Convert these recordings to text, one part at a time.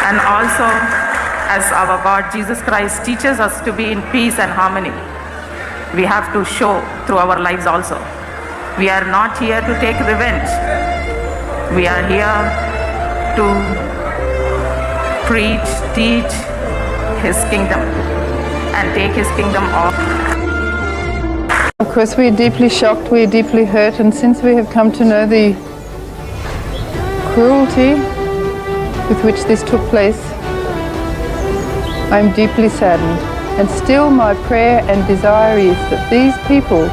And also, as our God Jesus Christ teaches us to be in peace and harmony, we have to show through our lives also. We are not here to take revenge. We are here to preach, teach His kingdom and take His kingdom off. Of course, we are deeply shocked, we are deeply hurt, and since we have come to know the cruelty with which this took place, I am deeply saddened. And still my prayer and desire is that these people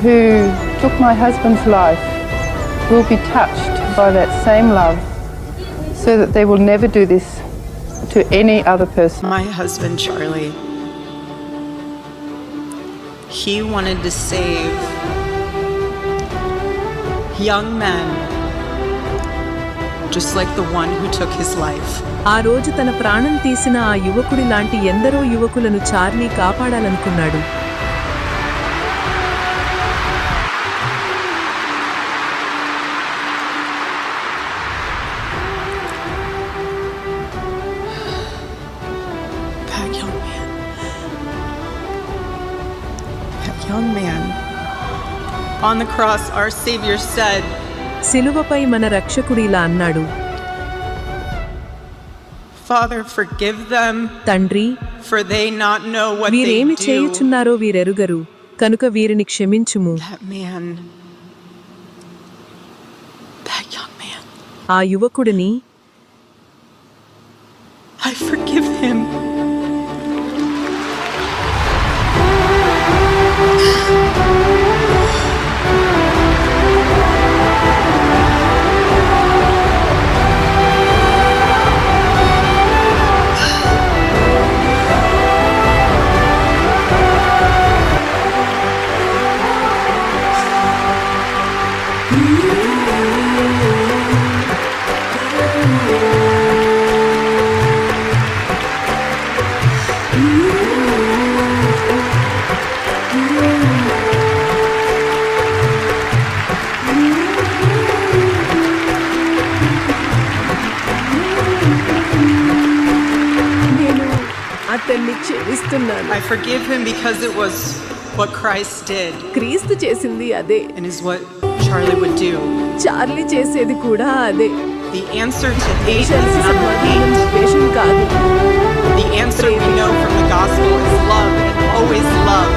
who took my husband's life will be touched by that same love so that they will never do this to any other person. My husband, Charlie, he wanted to save young men just like the one who took his life. ఆ రోజు తన ప్రాణం తీసిన ఆ యువకుడి లాంటి ఎందరో యువకులను Charlie కాపాడాలనుకున్నాడు. That young man on the cross, our Savior said, సిలువపై మన రక్షకుడు ఇలా అన్నాడు, Father, forgive them, తండ్రి, for they not know what they వీరేమి do. చేయుచున్నారో వీరెరుగరు, కనుక వీరిని క్షమించుము. That man, that young man, ఆ యువకుడిని I forgive him. నేను అతన్ని క్షమిస్తున్నాను. I forgive him because it was what Christ did క్రీస్తు చేసింది అదే, and is what Charlie would do. Charlie చేసేది కూడా అదే. The answer to hate is Shanti not సమాధానం hate. ద్వేషం కాదు. The answer we know from the gospel is love and always love.